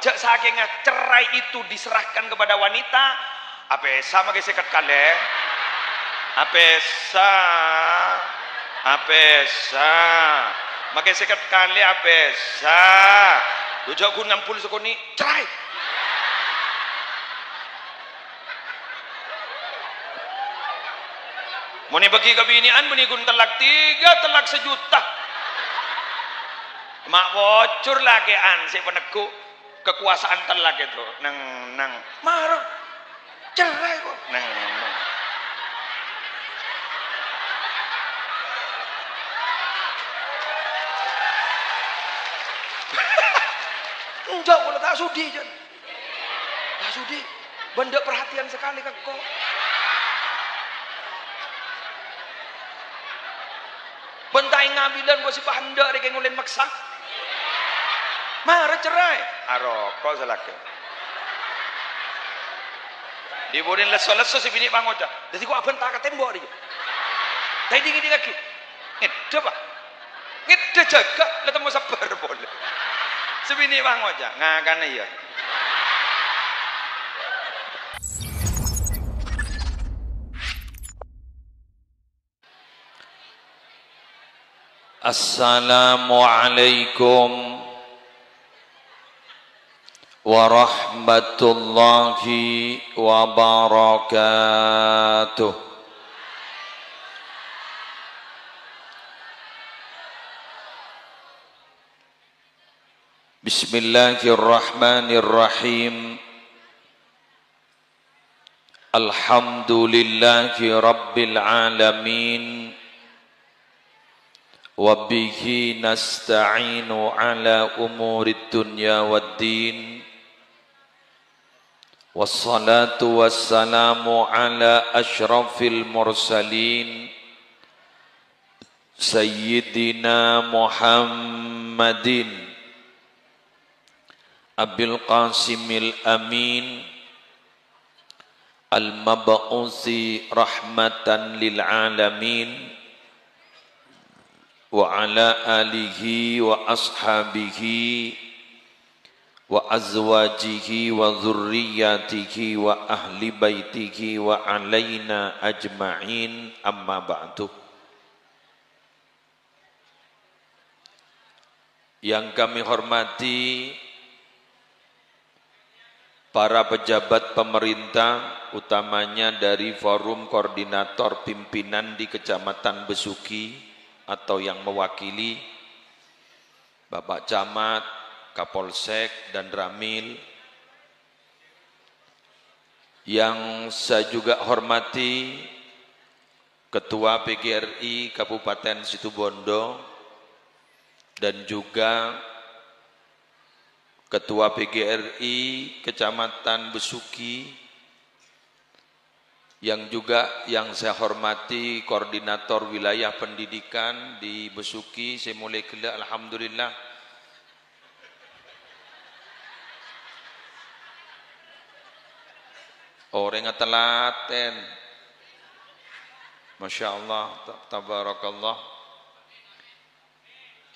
cek saking cerai itu diserahkan kepada wanita, apa sama kayak sekat kale, apesa, makai sekat kale apesa, tujuh aku 60 sekoni cerai. Muni bagi kebinian, muni gun telak 3, telak 1 juta. Mak bocor lagi si peneguk kekuasaan telak itu nang marah cerai kok nang enggak boleh tak sudi jan tak sudi benda perhatian sekali kak kok bentai ngabilan gua si pahanda rek ngulen maksa marah cerai aroko salake dibonin leso-leso si bini bangoja jadi gua abang tak tembok dia tadi dingin lagi ngede pak ngede jaga ketemu sabar boleh si bini bangoja ngakan iya Assalamualaikum warahmatullahi wabarakatuh. Bismillahirrahmanirrahim. Alhamdulillahi rabbil alamin. Wabihi nasta'inu ala umurid dunya waddin. Wassalatu wassalamu ala ashrafil mursalin Sayyidina Muhammadin Abil Qasimil Amin Al-Mab'usi rahmatan lil alamin wa ala alihi wa ashabihi wa azwajihi wa dhurriyyatihi wa ahli baitihi wa alaina ajma'in amma ba'du. Yang kami hormati para pejabat pemerintah, utamanya dari Forum Koordinator Pimpinan di Kecamatan Besuki atau yang mewakili Bapak Camat, Kapolsek dan Ramil. Yang saya juga hormati Ketua PGRI Kabupaten Situbondo dan juga Ketua PGRI Kecamatan Besuki, yang juga yang saya hormati Koordinator Wilayah Pendidikan di Besuki. Saya mulai gelak alhamdulillah. Orang telaten. Masya Allah, tabarakallah.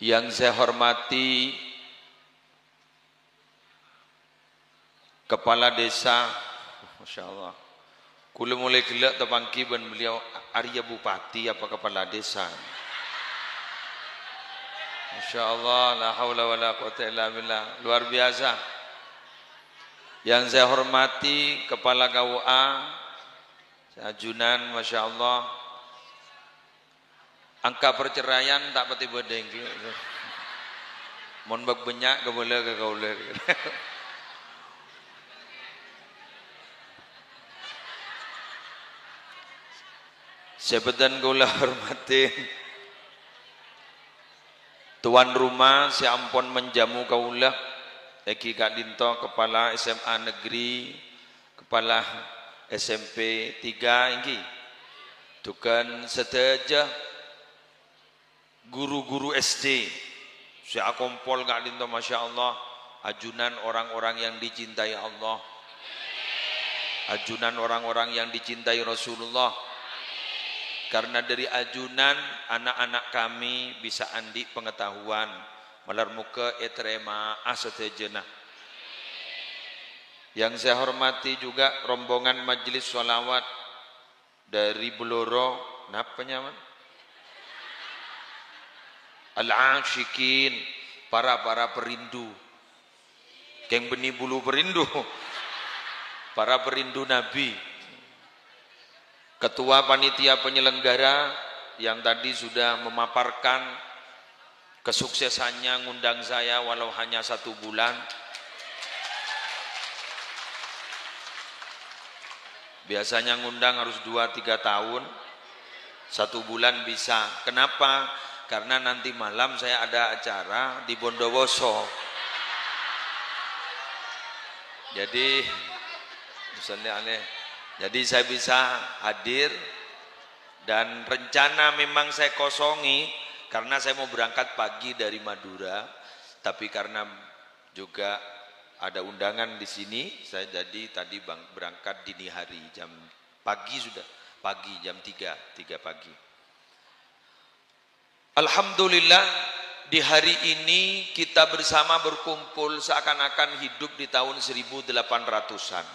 Yang saya hormati Kepala Desa, Masya Allah. Kula mulai gelak terpangki ban beliau Arya Bupati apa Kepala Desa. Masya Allah, la haula wa la quwata illa billah. Luar biasa. Yang saya hormati Kepala KUA Ajunan, Masya Allah. Angka perceraian tak pati bedeng. Mon bak banyak ke boleh ke kaula. Sebetan kula hormatin tuan rumah si ampun menjamu kaula Eki Kak Dinto, Kepala SMA Negeri, Kepala SMP 3 ini tukan seteja guru-guru SD si akompol Kak Dinto, Masya Allah. Ajunan orang-orang yang dicintai Allah, ajunan orang-orang yang dicintai Rasulullah. Karena dari ajunan anak-anak kami bisa andi pengetahuan malar muka etrema asetejena. Yang saya hormati juga rombongan majelis sholawat dari Blora, napanya man? Al-Ashikin, para perindu. Keng beni bulu perindu. Para perindu Nabi. Ketua panitia penyelenggara yang tadi sudah memaparkan kesuksesannya ngundang saya walau hanya 1 bulan. Biasanya ngundang harus 2-3 tahun, 1 bulan bisa. Kenapa? Karena nanti malam saya ada acara di Bondowoso. Jadi misalnya jadi saya bisa hadir, dan rencana memang saya kosongi karena saya mau berangkat pagi dari Madura, tapi karena juga ada undangan di sini, saya jadi tadi berangkat dini hari jam pagi jam 3 pagi. Alhamdulillah di hari ini kita bersama berkumpul seakan-akan hidup di tahun 1800-an.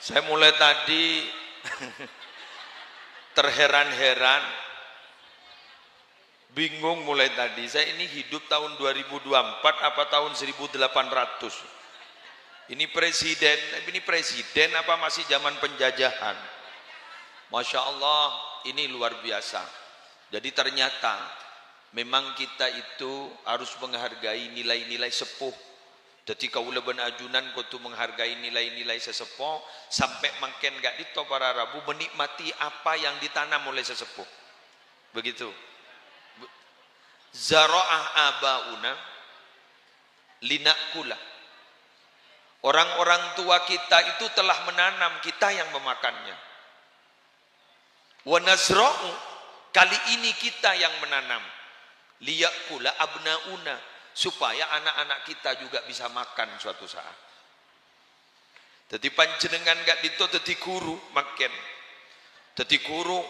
Saya mulai tadi terheran-heran, bingung mulai tadi. Saya ini hidup tahun 2024 apa tahun 1800? Ini presiden apa masih zaman penjajahan? Masya Allah, ini luar biasa. Jadi ternyata memang kita itu harus menghargai nilai-nilai sepuh. Jadi kaula ben ajunan kudu menghargai nilai-nilai sesepuh sampai makin gak dito para Rabu menikmati apa yang ditanam oleh sesepuh. Begitu. Zara'ah abauna linakula. Orang-orang tua kita itu telah menanam, kita yang memakannya. Wa nazra'u, kali ini kita yang menanam. Liyakula abnauna, supaya anak-anak kita juga bisa makan suatu saat. Jadi panjenengan gak dito dadi guru makin. Dadi guru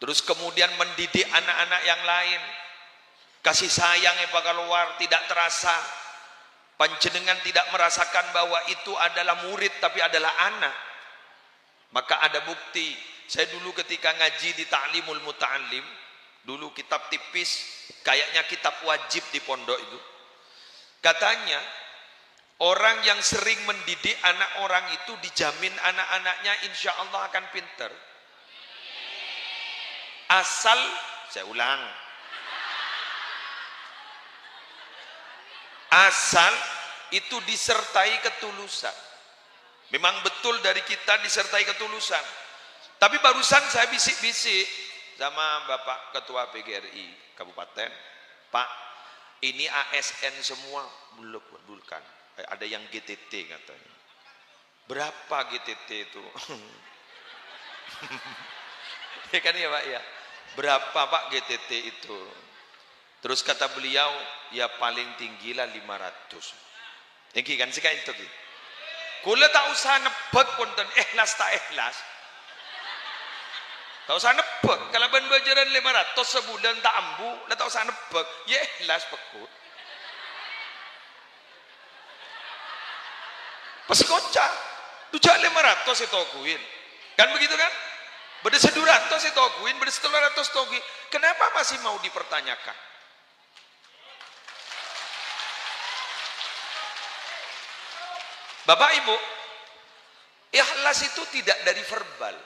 terus kemudian mendidik anak-anak yang lain. Kasih sayang yang bakal keluar tidak terasa. Panjenengan tidak merasakan bahwa itu adalah murid tapi adalah anak. Maka ada bukti. Saya dulu ketika ngaji di Ta'limul Muta'allim, dulu kitab tipis, kayaknya kitab wajib di pondok itu. Katanya, orang yang sering mendidik anak orang itu dijamin anak-anaknya insya Allah akan pinter. Asal, saya ulang, asal itu disertai ketulusan. Memang betul dari kita disertai ketulusan. Tapi barusan saya bisik-bisik sama Bapak Ketua PGRI Kabupaten, Pak, ini ASN semua bukan. Ada yang GTT katanya. Berapa GTT itu? Ya kan ya Pak ya? Berapa Pak GTT itu? Terus kata beliau, ya paling tinggi lah 500. Tinggi kan sih kayak itu. Kula tak usah nebak punten ikhlas tak ikhlas. Tak usah nebak. Kalau ban bajaran 500 sebulan tak ambu, lah tak usah nebak. Ya ikhlas pekut. Pas kocak. Tujak 500 itu akuin. Kan begitu kan? Beda 200 itu akuin, beda 300 itu akuin. Kenapa masih mau dipertanyakan? Bapak Ibu, ikhlas itu tidak dari verbal,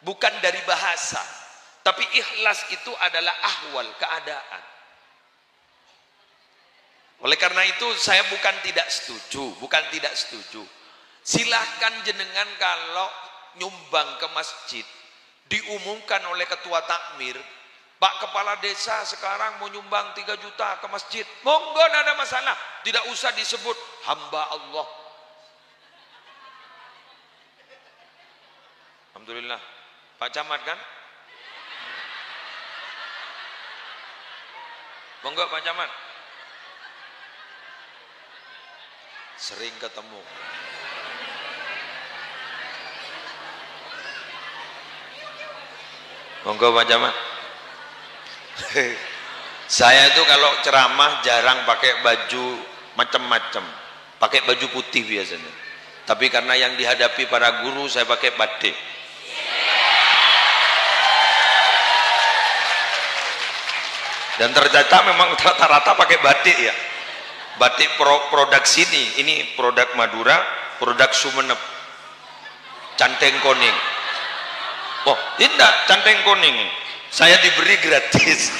bukan dari bahasa, tapi ikhlas itu adalah ahwal, keadaan. Oleh karena itu saya bukan tidak setuju. Silahkan jenengan kalau nyumbang ke masjid, diumumkan oleh ketua takmir, Pak Kepala Desa sekarang mau nyumbang 3 juta ke masjid, monggo tidak ada masalah, tidak usah disebut hamba Allah. Alhamdulillah, Pak Camat kan? Monggo Pak Camat. Sering ketemu. Monggo Pak Camat. Saya tuh kalau ceramah jarang pakai baju macam-macam, pakai baju putih biasanya. Tapi karena yang dihadapi para guru, saya pakai batik. Dan ternyata memang rata-rata pakai batik ya. Batik produk sini, ini produk Madura, produk Sumeneb, Canteng Koning. Oh, tidak, Canteng Koning. Saya diberi gratis.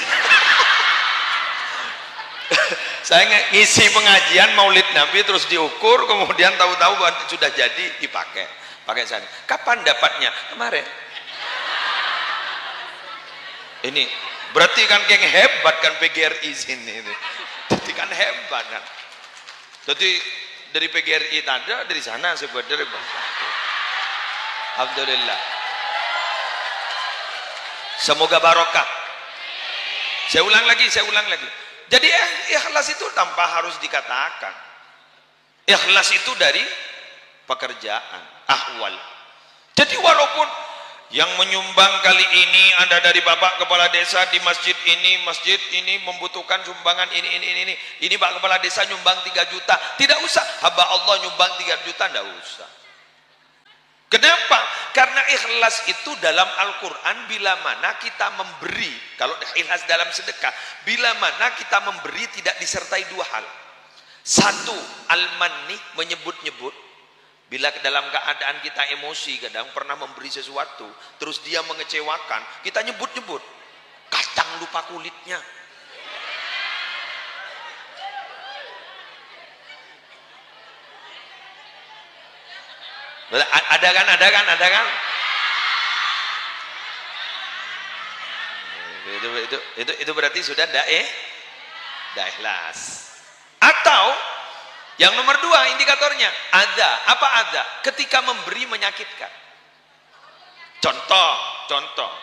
Saya ngisi pengajian Maulid Nabi terus diukur, kemudian tahu-tahu sudah jadi dipakai. Pakai sana. Kapan dapatnya? Kemarin. Ini berarti kan geng hebat kan PGRI sini. Jadi kan hebat kan. Jadi dari PGRI tadi dari sana sebenarnya. Alhamdulillah. Semoga barokah. Saya ulang lagi. Jadi ikhlas itu tanpa harus dikatakan. Ikhlas itu dari pekerjaan, ahwal. Jadi walaupun yang menyumbang kali ini ada dari Bapak Kepala Desa di masjid ini membutuhkan sumbangan ini Pak Kepala Desa nyumbang 3 juta, tidak usah. Hamba Allah nyumbang 3 juta, tidak usah. Kenapa? Karena ikhlas itu dalam Al-Quran bila mana kita memberi, kalau ikhlas dalam sedekah, bila mana kita memberi tidak disertai 2 hal. 1, al-manni, menyebut-nyebut. Bila dalam keadaan kita emosi, kadang pernah memberi sesuatu, terus dia mengecewakan, kita nyebut-nyebut. Kacang lupa kulitnya. Ada kan? Itu berarti sudah dah ikhlas. Atau yang nomor 2 indikatornya ada. Apa ada? Ketika memberi menyakitkan. Contoh.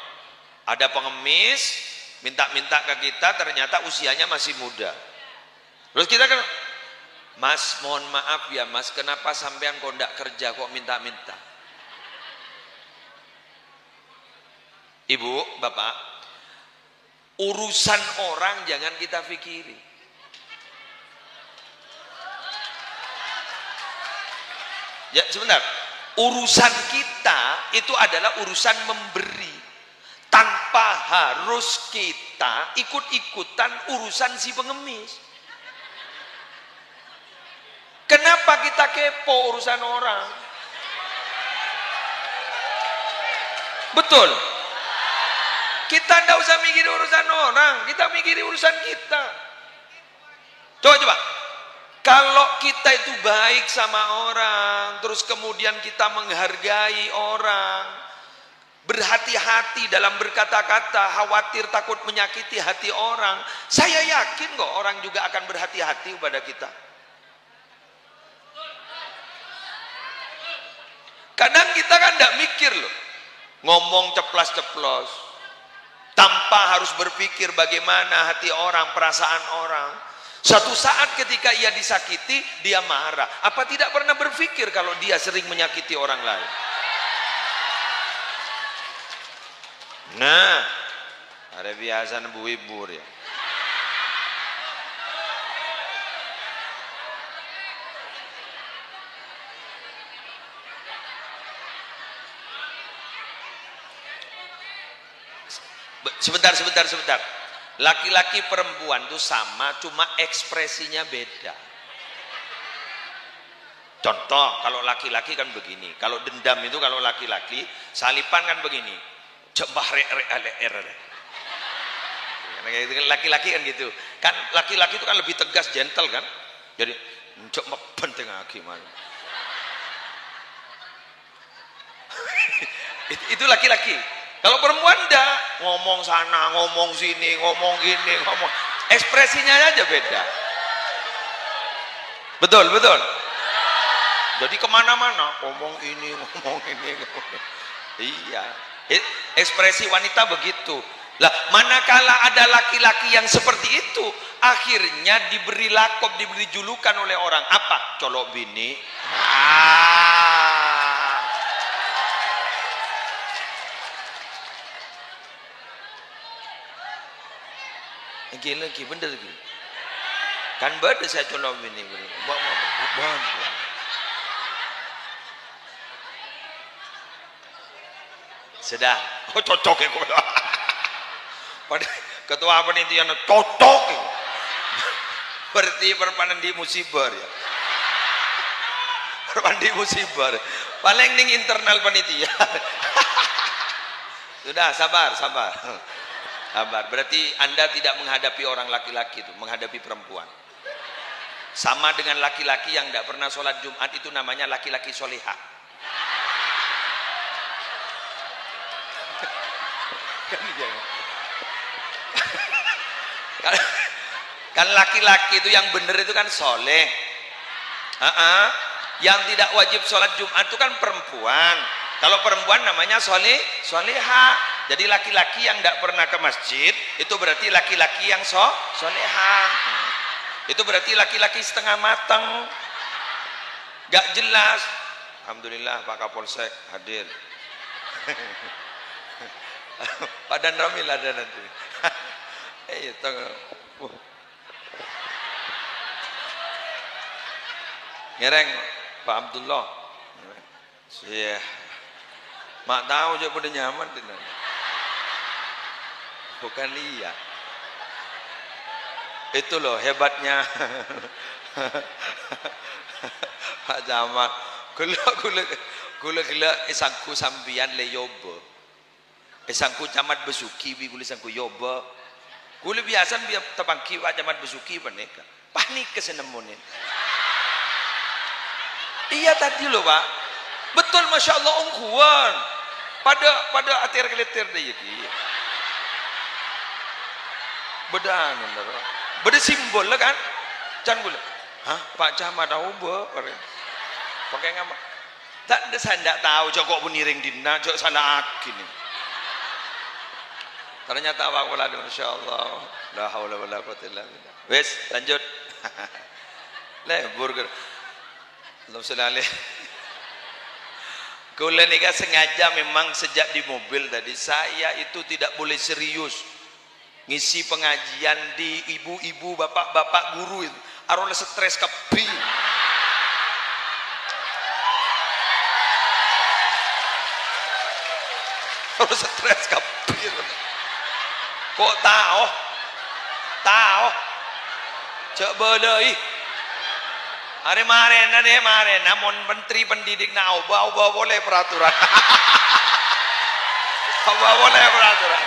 Ada pengemis minta-minta ke kita, ternyata usianya masih muda. Terus kita kan, Mas, mohon maaf ya Mas, kenapa sampean kok ndak kerja kok minta-minta? Ibu, Bapak, urusan orang jangan kita pikiri. Ya, sebentar. Urusan kita itu adalah urusan memberi. Tanpa harus kita ikut-ikutan urusan si pengemis. Kenapa kita kepo urusan orang? Betul. Kita tidak usah mikir urusan orang, kita mikir urusan kita. Coba. Kalau kita itu baik sama orang, terus kemudian kita menghargai orang, berhati-hati dalam berkata-kata, khawatir takut menyakiti hati orang, saya yakin kok orang juga akan berhati-hati kepada kita. Kadang kita kan tidak mikir loh, ngomong ceplas-ceplos, tanpa harus berpikir bagaimana hati orang, perasaan orang. Suatu saat ketika ia disakiti, dia marah. Apa tidak pernah berpikir kalau dia sering menyakiti orang lain? Nah, ada biasa ibu-ibu ya. Sebentar. Laki-laki perempuan itu sama, cuma ekspresinya beda. Contoh, kalau laki-laki kan begini. Kalau dendam itu kalau laki-laki, salipan kan begini. Laki-laki kan gitu. Kan laki-laki itu kan lebih tegas, gentle kan. Jadi, coba penting gimana. Itu laki-laki. Kalau perempuan enggak, ngomong sana, ngomong sini, ngomong gini, ngomong. Ekspresinya aja beda. Betul. Jadi kemana-mana, ngomong ini. Iya. Ekspresi wanita begitu. Lah, manakala ada laki-laki yang seperti itu, akhirnya diberi lakop, diberi julukan oleh orang. Apa? Colok bini. Gila lagi bener lagi. Kan beda saya colok ini. Sudah. Oh cocok ya kok. Ketua panitia cocok. Berarti perpanen di musibah ya. Perpanen di musibah. Paling ning internal panitia. Sudah sabar. Sabar. Berarti Anda tidak menghadapi orang laki-laki itu, menghadapi perempuan. Sama dengan laki-laki yang tidak pernah sholat Jumat itu namanya laki-laki solihah. Kan laki-laki itu yang benar itu kan soleh. Yang tidak wajib sholat Jumat itu kan perempuan. Kalau perempuan namanya solihah. Jadi laki-laki yang tidak pernah ke masjid itu berarti laki-laki yang solehah. Itu berarti laki-laki setengah matang, gak jelas. Alhamdulillah Pak Kapolsek hadir. Pak Dan Ramil ada nanti. Ngereng Pak Abdullah. Iya. Mak tahu aja pada nyaman tidak. Bukan iya. Itu loh hebatnya Pak Camat. Gula isangku sambian le yoba. Isangku camat besuki bi gula isangku yoba. Gula biasa biar tepangki Pak Camat besuki paneka. Panik kesenemunin. Iya tadi loh Pak. Betul Masya Allah ungkuan. Pada atir keletir deh jadi. Beda simbol lah kan. Jangan gula. Hah? Pak Camat tahu pakai ngapa? Tak ada saya tidak tahu. Jokok beniring dina, jok sana akin. Ternyata awak wala Masya Allah. La haula wala quwwata illa billah. Wes lanjut. Burger. Allahumma sholli alaihi. Kula nika sengaja memang sejak di mobil tadi saya itu tidak boleh serius ngisi pengajian di ibu-ibu, bapak-bapak guru itu. Arona stres kepi. Arona stres kepi. Kok tahu? Cek belai. Hari kemarin, namun menteri pendidik ubah boleh peraturan. Ubah boleh peraturan.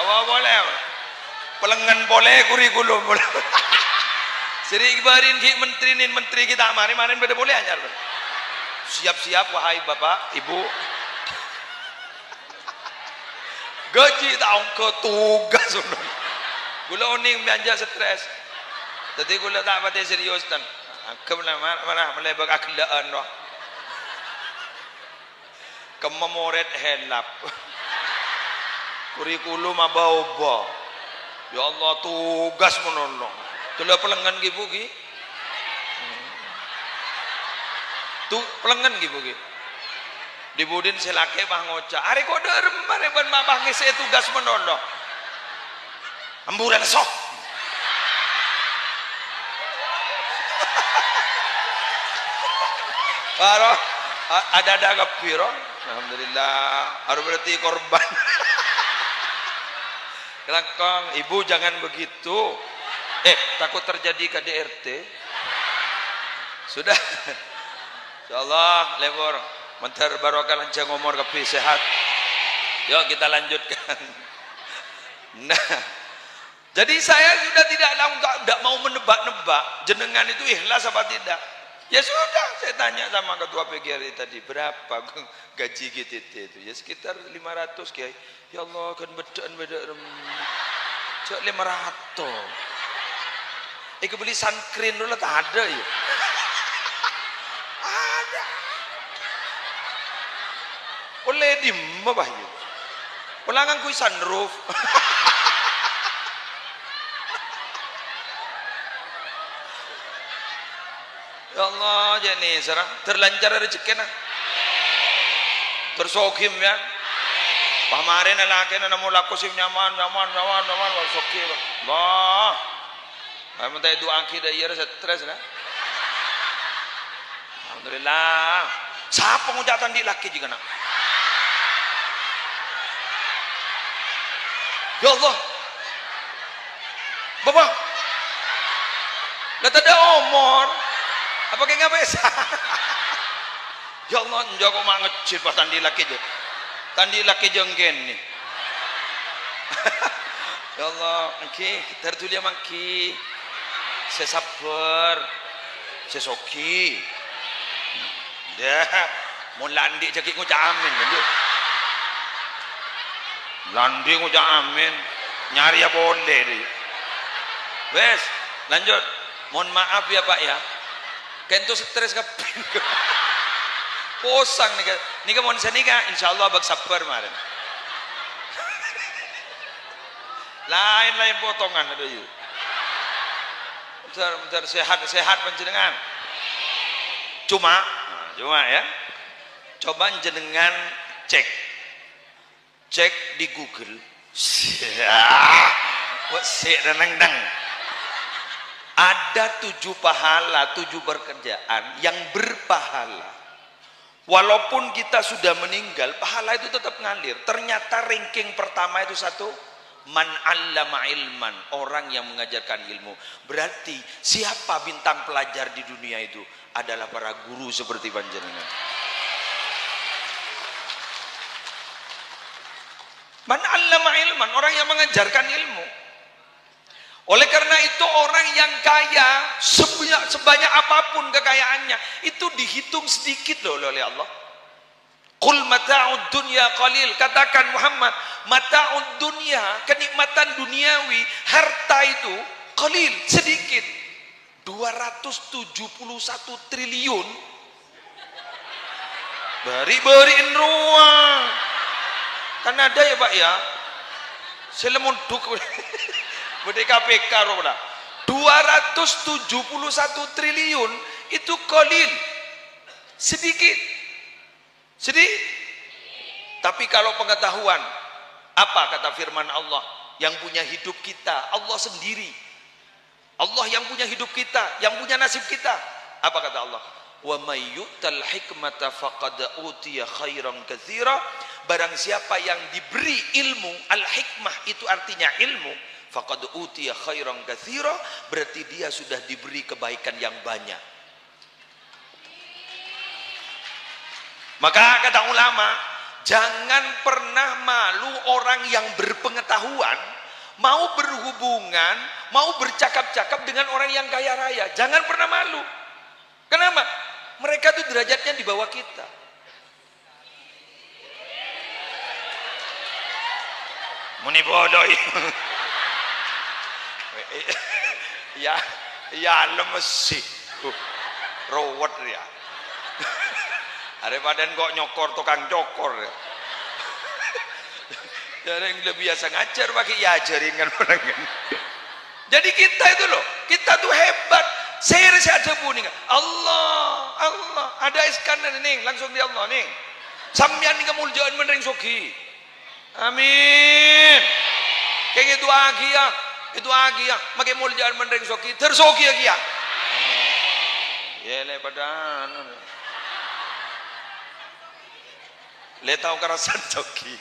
Ubah boleh. Pelengan boleh, kurikulum boleh. Seri kibarin ki menteri kita kemarin beda boleh anyar. Siap-siap wahai bapak, ibu. Gaji tahun ke tugas. Gula oning belanja stres. Tadi gula tak pati serius dan. Kemana melebak akhilaan roh. Kememoret helap. Kurikulum abau-bau. Ya Allah tugas menolong. Tula pelengan gitu ki. Tu pelengan gitu ki. Dibudin selake bang ngoca. Ari kok derem ban mabah ngisi tugas menolong. Amburan sok. Baru ada gapiro. Alhamdulillah. Harus berarti korban. Kelakong, ibu jangan begitu. Takut terjadi KDRT. Sudah. Insyaallah lebur. Mentar barokah lancar ngomor kepi sehat. Yuk kita lanjutkan. Nah, jadi saya sudah tidak mau menebak-nebak jenengan itu ikhlas apa tidak. Ya sudah, saya tanya sama ketua PGRI tadi, berapa gaji GTT itu? Ya sekitar 500 Kiai. Ya Allah, kan beda cek 500. Beli sunscreen dulu tak ada ya. Ada. Oleh di mabah ya. Pulangan kui sunroof. Ya Allah, jadi serang terlancar rezeki nah. Tersokim ya. Pamarin laki na namula ko sim nyaman sokim. Allah. Kamu minta doa kita ya stres lah. Alhamdulillah. Siapa ngujatan di laki juga nak? Ya Allah. Bapak. Lah ada omor. Apa kayak nggak bisa? Ya Allah, jago mak ngecil pas tandi laki je. Tandi laki jenggen nih. Ya Allah, okay, tertulia maki. Saya sabar. Saya soki. Dah, mau landi cakik ngucap amin kan dia. Landi ngucap amin. Nyari ya boleh dia. Wes, lanjut. Mohon maaf ya Pak ya. Kento stres kaping. Posang nih kan mau nikah, insyaallah abang sabar kemarin. Lain potongan ada yuk. Bentar sehat panjenengan. Cuma ya. Coba jenengan cek di Google. Renang. Ada 7 pahala, 7 pekerjaan yang berpahala. Walaupun kita sudah meninggal, pahala itu tetap ngalir. Ternyata ranking pertama itu satu, man 'allama ilman, orang yang mengajarkan ilmu. Berarti siapa bintang pelajar di dunia itu? Adalah para guru seperti panjenengan. Man 'allama ilman, orang yang mengajarkan ilmu. Oleh karena itu orang yang kaya sebanyak apapun kekayaannya itu dihitung sedikit loh oleh Allah. Qul mata'ud dunya qalil, katakan Muhammad, mata'ud dunya, kenikmatan duniawi, harta itu qalil, sedikit. 271 triliun beri-beriin ruang. Kan ada ya Pak ya. Selemun duk Budi KPK roda 271 triliun itu qalil, sedikit. Tapi kalau pengetahuan, apa kata firman Allah? Yang punya hidup kita Allah sendiri. Allah yang punya hidup kita, yang punya nasib kita. Apa kata Allah? Wa may yu'tal hikmata faqad utiya khairan katsira. Barang siapa yang diberi ilmu, al-hikmah itu artinya ilmu, faqad utiya khairan katsira, berarti dia sudah diberi kebaikan yang banyak. Maka kata ulama, jangan pernah malu orang yang berpengetahuan mau berhubungan, mau bercakap-cakap dengan orang yang kaya raya. Jangan pernah malu. Kenapa? Mereka itu derajatnya di bawah kita. Muni bodoh. Ya lemes sih. Rawat ya. Daripada kok nyokor tukang cokor ya. Jadi yang lebih biasa ngajar pakai ya jaringan orang. Jadi kita itu loh, kita tuh hebat. Saya ada buning. Allah, ada iskanan nih, langsung di Allah nih. Sampeyan nih kamu jangan menering sogi. Amin. Kayak itu agi ya, makai mul jangan menering sogi, tersogi lagi ya. Ya lepada. Le tahu kerasan sogi.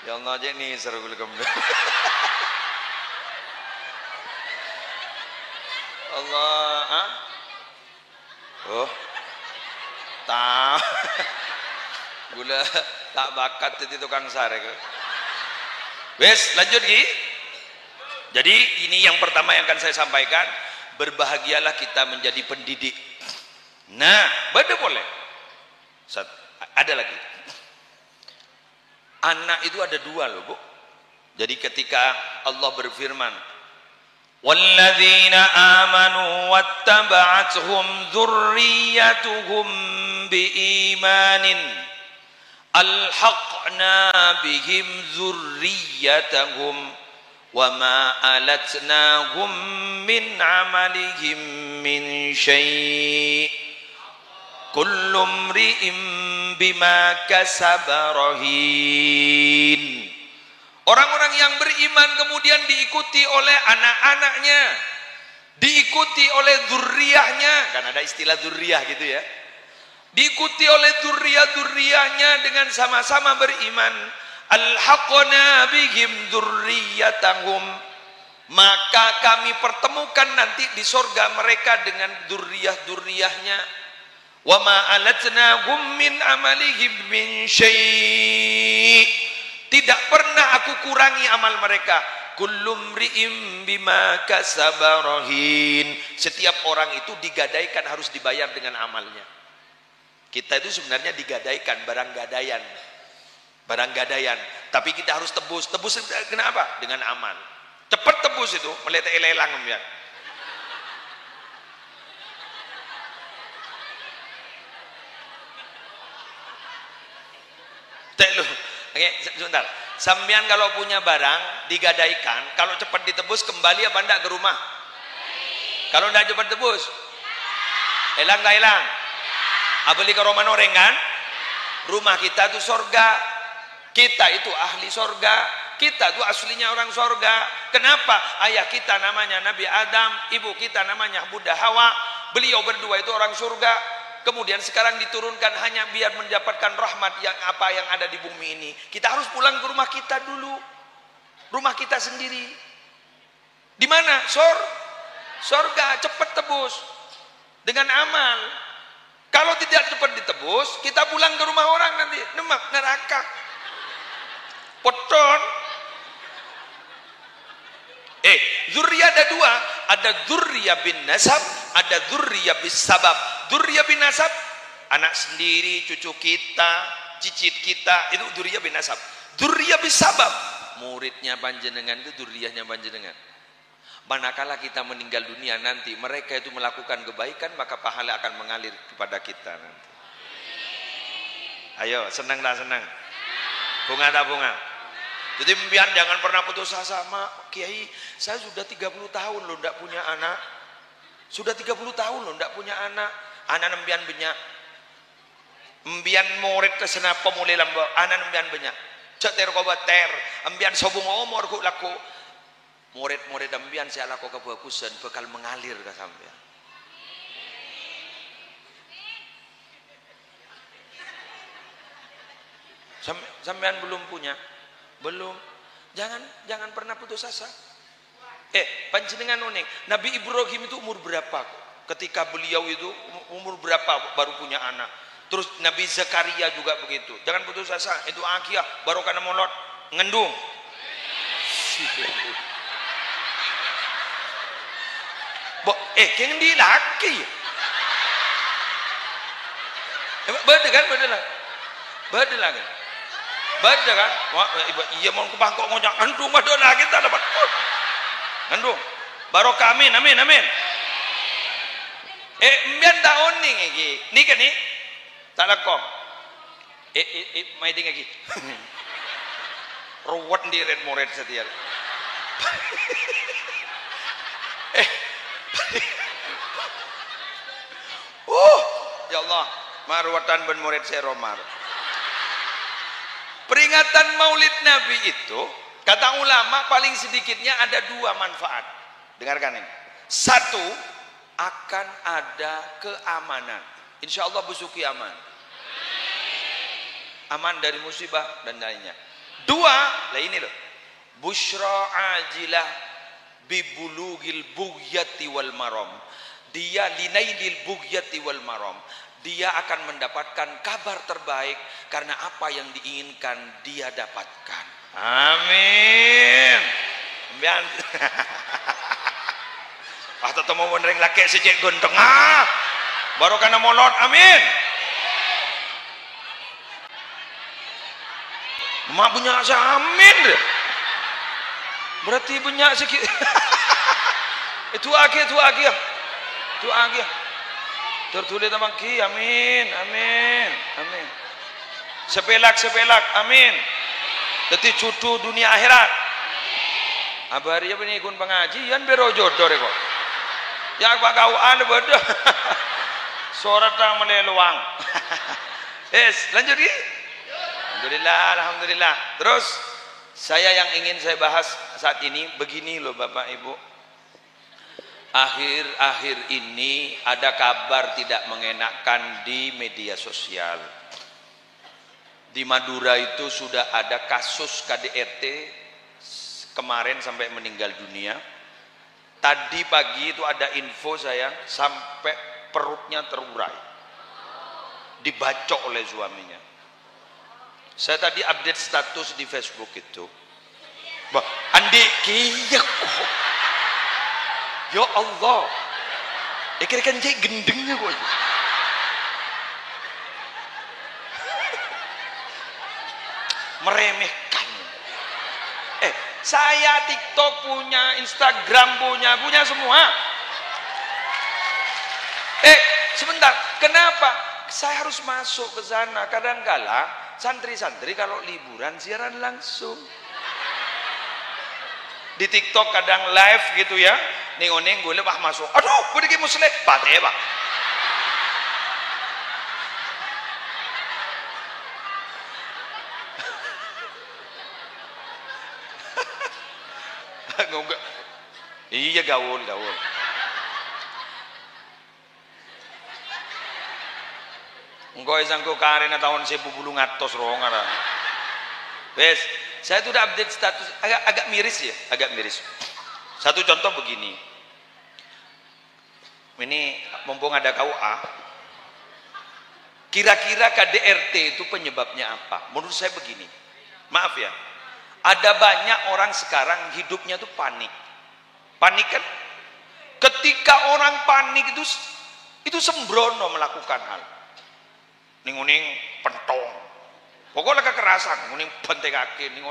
Ya Allah aja nih seru kembali. Allah, oh, tak, gula tak bakat itu tukang sare. Wes lanjut Ki. Jadi ini yang pertama yang akan saya sampaikan, berbahagialah kita menjadi pendidik. Nah, betul boleh. Ada lagi. Anak itu ada 2 loh Bu. Jadi ketika Allah berfirman, وَالَّذِينَ آمَنُوا وَاتَّبَعَتْهُمْ ذُرِّيَّتُهُمْ بِإِيمَانٍ أَلْحَقْنَا بِهِمْ ذُرِّيَّتَهُمْ وَمَا أَلَتْنَاهُمْ مِنْ عَمَلِهِمْ مِنْ شَيْءٍ كُلُّ امْرِئٍ بِمَا كَسَبَ رَهِينٌ. Orang-orang yang beriman kemudian diikuti oleh anak-anaknya, diikuti oleh dzurriyyahnya, kan ada istilah dzurriyyah gitu ya. Diikuti oleh dzurriyyah-dzurriyyahnya dengan sama-sama beriman. Alhaqna bihim dzurriyyatahum, maka kami pertemukan nanti di sorga mereka dengan dzurriyyah-dzurriyyahnya. Wa ma alatnahum min amalihim min syai', tidak pernah aku kurangi amal mereka. Kullum ri'im bima kasaba rahin, setiap orang itu digadaikan harus dibayar dengan amalnya. Kita itu sebenarnya digadaikan barang gadaian, tapi kita harus tebus. Kenapa? Dengan amal. Cepat tebus itu, meletek lelang ya. Oke, sebentar. Sampean kalau punya barang digadaikan, kalau cepat ditebus kembali apa enggak ke rumah? Kalau enggak cepat tebus, hilang enggak hilang? Apalagi kalau manoreng kan? Rumah kita itu sorga, kita itu ahli sorga, kita itu aslinya orang sorga. Kenapa? Ayah kita namanya Nabi Adam, ibu kita namanya Bunda Hawa, beliau berdua itu orang surga. Kemudian sekarang diturunkan hanya biar mendapatkan rahmat yang apa yang ada di bumi ini. Kita harus pulang ke rumah kita dulu, rumah kita sendiri. Di mana? Sorga. Cepat tebus dengan amal. Kalau tidak cepat ditebus, kita pulang ke rumah orang nanti neraka. Poton. Dzurriyyah ada dua, ada dzurriyyah bin nasab, ada dzurriyyah bis sabab. Dzurriyyah bin nasab, anak sendiri, cucu kita, cicit kita, itu dzurriyyah bin nasab. Dzurriyyah bis sabab, muridnya panjenengan itu dzurriyyahnya panjenengan. Manakala kita meninggal dunia nanti, mereka itu melakukan kebaikan, maka pahala akan mengalir kepada kita nanti. Ayo, senang tak senang? Bunga tak bunga? Jadi mbian jangan pernah putus asa. Mak, Kiai, saya sudah 30 tahun loh ndak punya anak. Sudah 30 tahun loh ndak punya anak. Anak mbian banyak. Mbian murid kesana pemulih lambo, anak mbian banyak. Cek ter ko ter, mbian sobung umur ku laku. Murid-murid mbian saya laku kebagusan bakal mengalir ke sampean. Sampean belum punya? Belum. Jangan pernah putus asa. Panjenengan unik. Nabi Ibrahim itu umur berapa? Ketika beliau itu umur berapa baru punya anak? Terus Nabi Zakaria juga begitu. Jangan putus asa. Itu Akiyah baru karena molot ngendung. Keng di laki. Beda kan? Beda lagi. Baca kan? Wah, iya mau ke Bangkok ngojak andung badan lagi tak dapat. Andung. Barokah amin. Mbian tahun nih iki. Nih kan nih. Tak lakom. Mai ting lagi. Ruwet ndiret murid setiap. Ya Allah, marwatan ben murid saya Romar. Peringatan Maulid Nabi itu, kata ulama paling sedikitnya ada dua manfaat. Dengarkan ini. Satu, akan ada keamanan. Insya Allah besuki aman. Aman dari musibah dan lainnya. Dua, lah ini loh. Busyra ajilah bibulugil bughyati wal maram. Dia linaidil bughyati wal maram. Dia akan mendapatkan kabar terbaik karena apa yang diinginkan dia dapatkan. Amin. Mbian. Atau temu wondreng laki secek gonteng. Baru karena molot. Amin. Mak punya amin. Berarti banyak sikit. Itu akhir. Tertulis nama ki, amin. Sepelak, amin. Jadi cucu dunia akhirat. Abari apa ni ikut pengajian berojo dore kok. Ya pak kau ada bodoh. Surat tak meleluang. Lanjut ki. Alhamdulillah. Terus yang ingin saya bahas saat ini begini loh Bapak Ibu. Akhir-akhir ini ada kabar tidak mengenakan di media sosial. Di Madura itu sudah ada kasus KDRT kemarin sampai meninggal dunia. Tadi pagi itu ada info saya sampai perutnya terurai. Dibacok oleh suaminya. Saya tadi update status di Facebook itu. Bah, Andi kiyak kok. Ya Allah. Kira-kira jadi gendengnya kok. Meremehkan. Saya TikTok punya, Instagram punya semua. Sebentar, kenapa? Saya harus masuk ke sana. Kadang-kala santri-santri kalau liburan siaran langsung. Di TikTok kadang live gitu ya. Ning-ning gue lebah masuk. Aduh, gue dikit muslim. Pateh, Pak. Iya gaul. Engkau isangku karena tahun 1000 rongan. Wes, saya tuh udah update status agak miris ya, agak miris. Satu contoh begini. Ini mumpung ada KUA. Kira-kira KDRT itu penyebabnya apa? Menurut saya begini. Maaf ya. Ada banyak orang sekarang hidupnya tuh panik. Panik kan? Ketika orang panik itu sembrono melakukan hal. Ning-ning pentong. Pokoknya kekerasan, ning bentek kaki, ning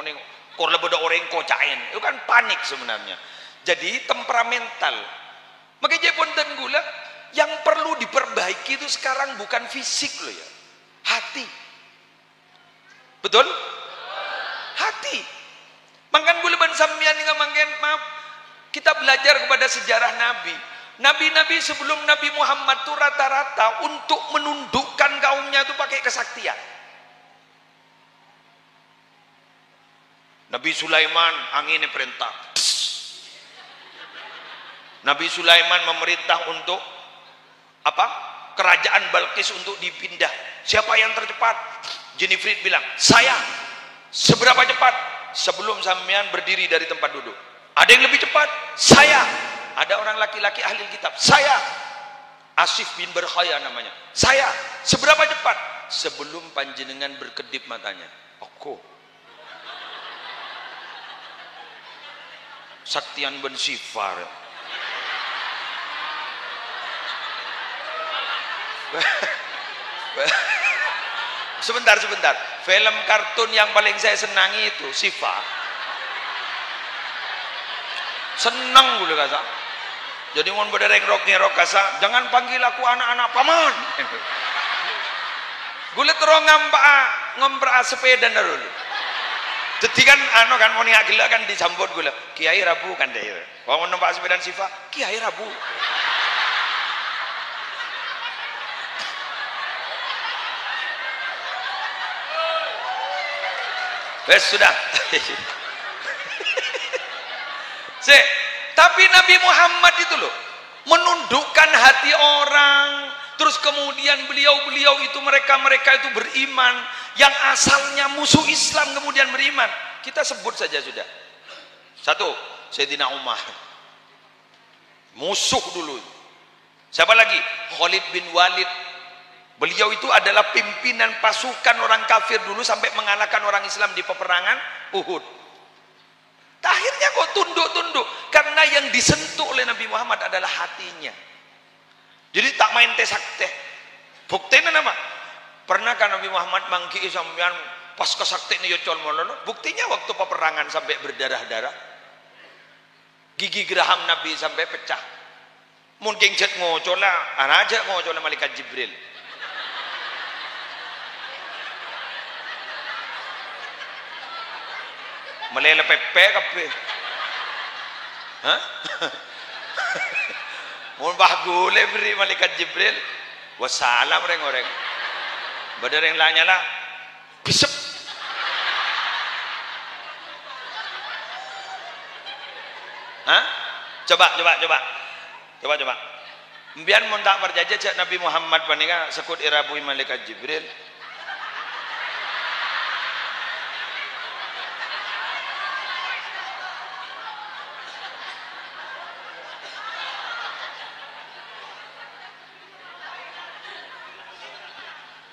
kor lebeda orang kocain. Itu kan panik sebenarnya. Jadi temperamental. Makanya ponten gula yang perlu diperbaiki itu sekarang bukan fisik loh ya. Hati. Betul? Hati. Mangkan gula ban sampeyan nga mangken maaf. Kita belajar kepada sejarah Nabi. Nabi-nabi sebelum Nabi Muhammad itu rata-rata untuk menundukkan kaumnya itu pakai kesaktian. Nabi Sulaiman anginnya perintah. Nabi Sulaiman memerintah untuk apa? Kerajaan Balkis untuk dipindah. Siapa yang tercepat? Jenifrid bilang, saya. Seberapa cepat? Sebelum sampean berdiri dari tempat duduk. Ada yang lebih cepat? Saya. Ada orang laki-laki ahli kitab. Saya. Asif bin Berkhaya namanya. Saya. Seberapa cepat? Sebelum panjenengan berkedip matanya. Aku. Saktian ben Sifar. Sebentar. Film kartun yang paling saya senangi itu Siva. Senang gue kasa. Jadi mau berdereng rok kasa. Jangan panggil aku anak-anak paman. Gue liat terus ngomprak sepeda dulu. Jadi kan kan mau niak gila kan disambut gue lah. Kiai Rabu kan deh. Kalau mau numpak sepeda Siva, Kiai Rabu. Wes sudah. Tapi Nabi Muhammad itu loh menundukkan hati orang. Terus kemudian beliau itu mereka itu beriman yang asalnya musuh Islam kemudian beriman. Kita sebut saja sudah. Satu, Sayyidina Umar. Musuh dulu. Siapa lagi? Khalid bin Walid. Beliau itu adalah pimpinan pasukan orang kafir dulu sampai mengalahkan orang Islam di peperangan Uhud. Akhirnya kok tunduk karena yang disentuh oleh Nabi Muhammad adalah hatinya. Jadi tak main tesakte. Buktinya apa? Pernahkah Nabi Muhammad mangki sampean pas kesakti ini yocol molono? Buktinya waktu peperangan sampai berdarah-darah. Gigi geraham Nabi sampai pecah. Mungkin jet ngocola, aja ngocola malaikat Jibril. Melele pepe kape. Hah? Mun bahgule beri malaikat Jibril. Wassalam orang. Badar yang lanya lah. Bisep. Hah? Coba. Mbian mun tak perjajah cak Nabi Muhammad panika sekut irabui malaikat Jibril.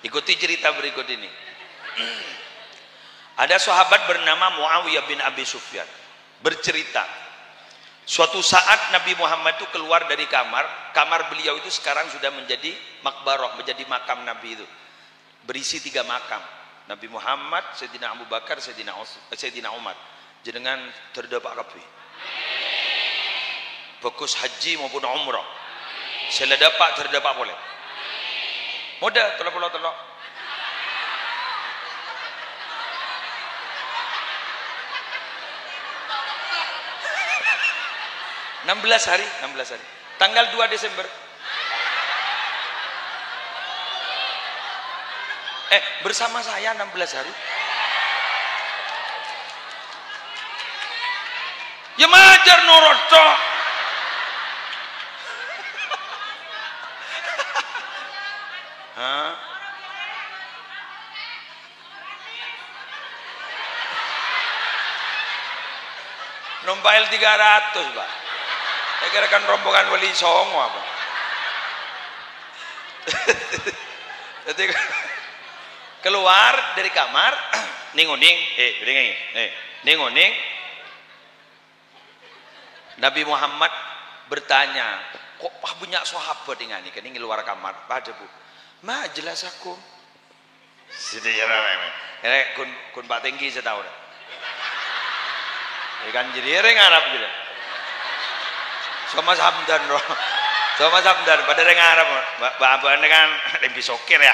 Ikuti cerita berikut ini. Ada sahabat bernama Muawiyah bin Abi Sufyan bercerita, suatu saat Nabi Muhammad itu keluar dari kamar beliau itu sekarang sudah menjadi makbaroh, menjadi makam Nabi itu. Berisi 3 makam. Nabi Muhammad, Sayyidina Abu Bakar, Sayyidina Umar. Jenengan terdapat kabeh. Fokus haji maupun umrah. Sela dapat terdapat boleh. Mudah telok. 16 hari. Tanggal 2 Desember. Bersama saya 16 hari. Ya majar noroto. Hah? Numpail 300, Pak. Saya kira kan rombongan Wali Songo apa. Jadi keluar dari kamar, ninguning, ninguning. Nabi Muhammad bertanya, kok banyak sahabat dengan ini? Ini luar kamar, pada bu. Ma jelas aku. Sudah jalan, kun Pak Tinggi saya tahu dah. Ikan jadi Arab juga. Sama Samdan roh. Sama Samdan pada orang Arab. Bapak kan lebih sokir ya.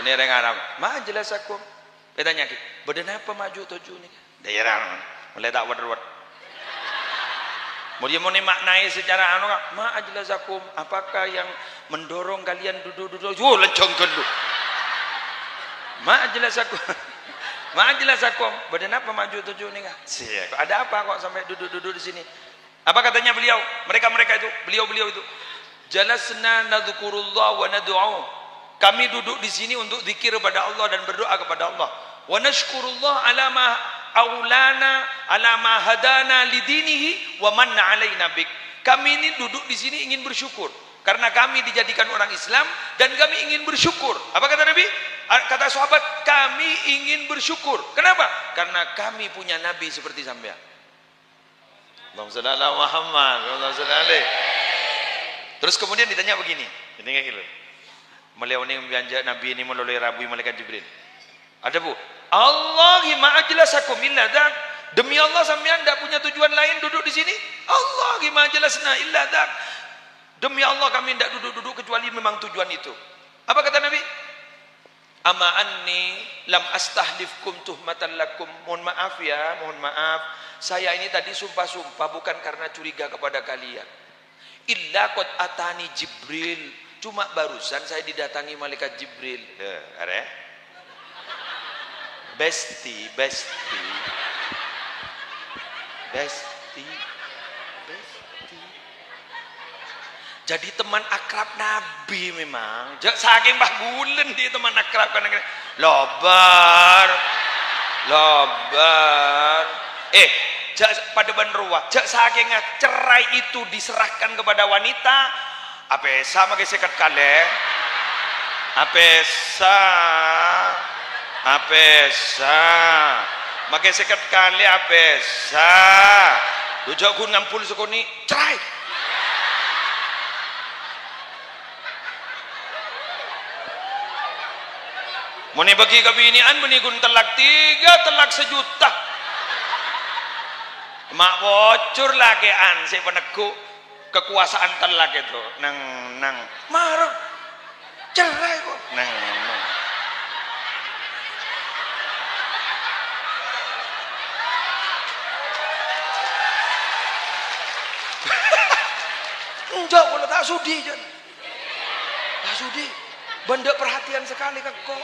Bener orang Arab. Ma jelas aku. Betanya ki, badan apa maju tujuh ni? Daerah mulai tak wader. Mau dia mau maknai secara anu kak, ma jelas aku. Apakah yang mendorong kalian duduk-duduk? Lencong dulu. Ma jelas aku. Badan apa maju tujuh ni kak? Siap. Ada apa kok sampai duduk-duduk di sini? Apa katanya beliau? Mereka itu, beliau itu. Jalasna nadzukurullah wa nad'u. Kami duduk di sini untuk zikir kepada Allah dan berdoa kepada Allah. Wa nashkurullah ala ma aulana ala ma hadana lidinihi wa manna alaina bik. Kami ini duduk di sini ingin bersyukur karena kami dijadikan orang Islam dan kami ingin bersyukur. Apa kata Nabi? Kata sahabat, kami ingin bersyukur. Kenapa? Karena kami punya nabi seperti sampean. Allahumma shalli ala Muhammad. Terus kemudian ditanya begini, ini kayak gitu. Beliau ini membianja Nabi ini melalui Rabu malaikat Jibril. Ada bu, Allahi ma'ajlasakum illa dak. Demi Allah sampean tidak punya tujuan lain duduk di sini. Allahi ma'ajlasna illa dak. Demi Allah kami tidak duduk-duduk kecuali memang tujuan itu. Apa kata Nabi? Ama anni lam astahlifkum tuhmatan lakum. Mohon maaf ya, mohon maaf. Saya ini tadi sumpah-sumpah bukan karena curiga kepada kalian. Illa qad atani Jibril. Cuma barusan saya didatangi malaikat Jibril. Ada? Besti. Jadi teman akrab Nabi memang. Saking bah bulen dia teman akrab kan. Lobar. Pada benruah. Saking cerai itu diserahkan kepada wanita. Apa sama kayak sekat kale? Apesa. Makai sekat kale apesa. Dujak kun ngampul sekoni cerai. Muni bagi kabinian menikun telak 3 telak sejuta. Mak bocor lagi si peneguk kekuasaan telak itu nang marah cerai kok nang enggak kalau tak sudi benda perhatian sekali kan kok.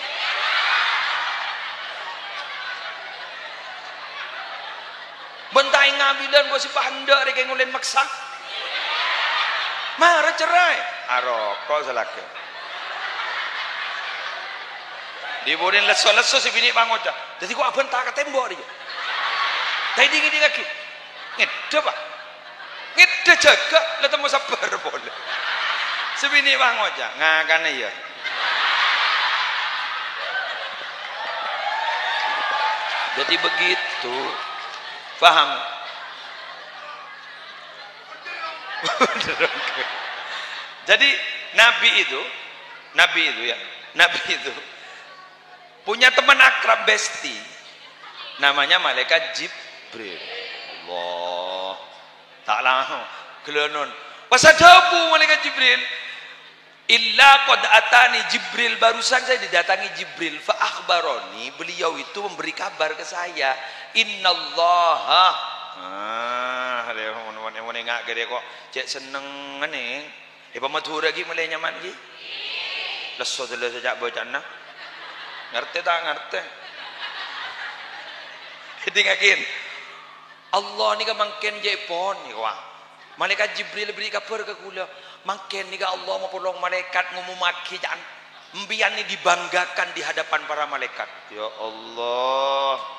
Bentar tai ngabilan gua si panda rek ngulen maksa. Marah cerai. Aroko salake. Diborin leso-leso si bini bangoja. Jadi gua abang tak ke tembok dia. Tai dingin lagi. Ngede pak. Ngede jaga lah temu sabar boleh. Si bini bangoja ngakane ya. Jadi begitu. Paham? Jadi Nabi itu punya teman akrab besti, namanya malaikat Jibril. Allah, tak langsung kelenon. Pas ada malaikat Jibril, illa qad atani Jibril, barusan saya didatangi Jibril, fa akhbaroni, beliau itu memberi kabar ke saya, innallaha, mau nengak ke dia kok, cek seneng nih, pematur lagi mulai nyaman lagi, leso dulu sejak bocah nak, ngerti tak ngerti, dengakin, Allah ni kan mangken jepon ni wah, malaikat Jibril beri kabar ke kula, mangken ni kan Allah mau tolong malaikat ngumumaki jangan, mbian ni dibanggakan di hadapan para malaikat, ya Allah.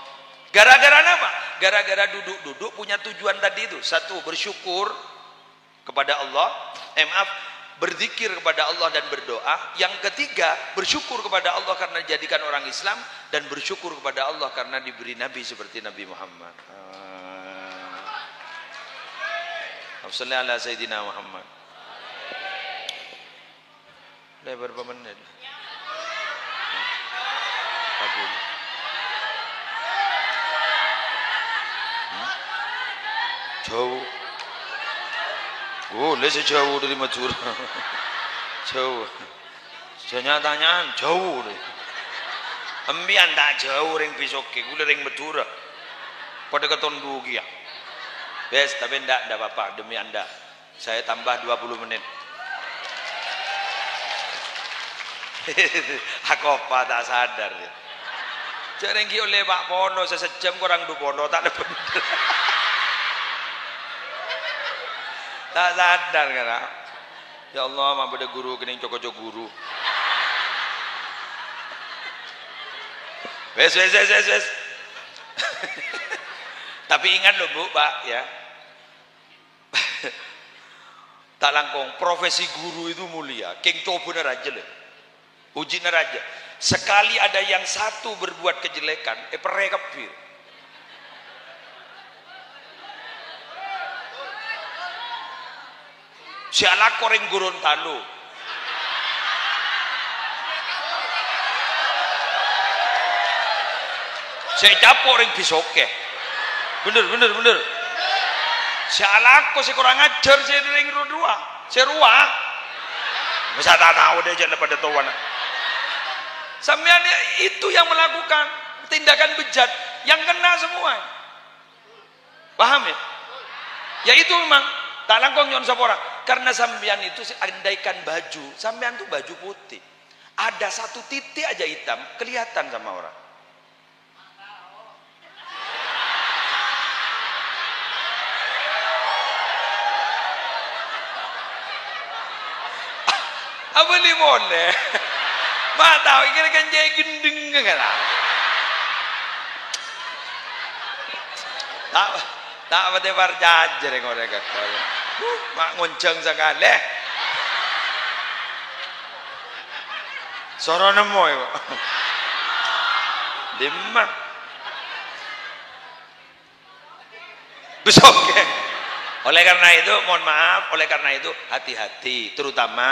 Gara-gara apa? Gara-gara duduk-duduk punya tujuan tadi itu. Satu, bersyukur kepada Allah. Berzikir kepada Allah dan berdoa. Yang ketiga, bersyukur kepada Allah karena dijadikan orang Islam. Dan bersyukur kepada Allah karena diberi Nabi seperti Nabi Muhammad. Assalamualaikum ala Sayyidina Muhammad. Lebar berapa menit? 40. Jauh, boleh sejauh dari Madura, jauh, nyatanya jauh deh. Ambian tak jauh ring Bisoke, gula ring Madura, pada keton dugi ya. Bes, tapi ndak apa-apa demi anda, saya tambah 20 menit. Aku apa tak sadar ya. Cerengki oleh Pak Pono sejam kurang 2 pono tak ada bener. Tak sadar kan? Ya Allah, mak pada guru kening cocok guru. Wes. Tapi ingat loh Bu, Pak ya. Tak langkong, profesi guru itu mulia. King coba neraja loh. Uji neraja. Sekali ada yang satu berbuat kejelekan, pereh kepir. Siala koreng Gorontalo. Saya capok ring Bisoke. Bener. Siala kok saya kurang ajar saya ring Rodua. Saya ruah. Masa tak tahu deh jangan pada tuan. Sampean itu yang melakukan tindakan bejat yang kena semua. Paham ya? Ya itu memang tak langkong nyon sapora. Karena sampean itu andaikan baju, sampean tuh baju putih. Ada satu titik aja hitam, kelihatan sama orang. Apa ni boleh? Mak tahu kira kan jadi gendeng kan lah. Tak apa tebar jajar yang orang kata. Mak ngonceng sekali. Soro nemu ya. Dimana? Besok ya. Oleh karena itu, mohon maaf, oleh karena itu hati-hati, terutama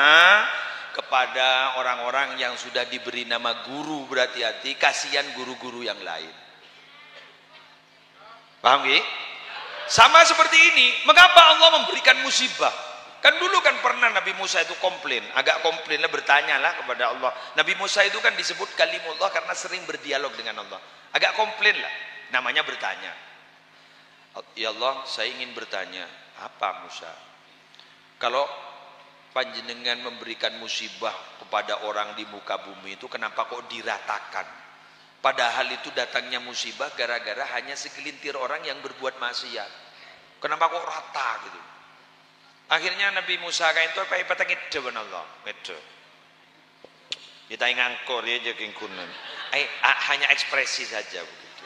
kepada orang-orang yang sudah diberi nama guru, berhati-hati, kasihan guru-guru yang lain. Paham gak? Sama seperti ini, mengapa Allah memberikan musibah? Kan dulu kan pernah Nabi Musa itu komplain, agak komplain lah, bertanyalah kepada Allah. Nabi Musa itu kan disebut kalimullah karena sering berdialog dengan Allah. Agak komplain lah, namanya bertanya. Ya Allah, saya ingin bertanya, apa Musa? Kalau panjenengan memberikan musibah kepada orang di muka bumi itu, kenapa kok diratakan? Padahal itu datangnya musibah gara-gara hanya segelintir orang yang berbuat maksiat. Kenapa kok rata gitu? Akhirnya Nabi Musa kain itu apa ngide Allah, ngide. Kita ngangkor ya jadi kunan. Hanya ekspresi saja begitu.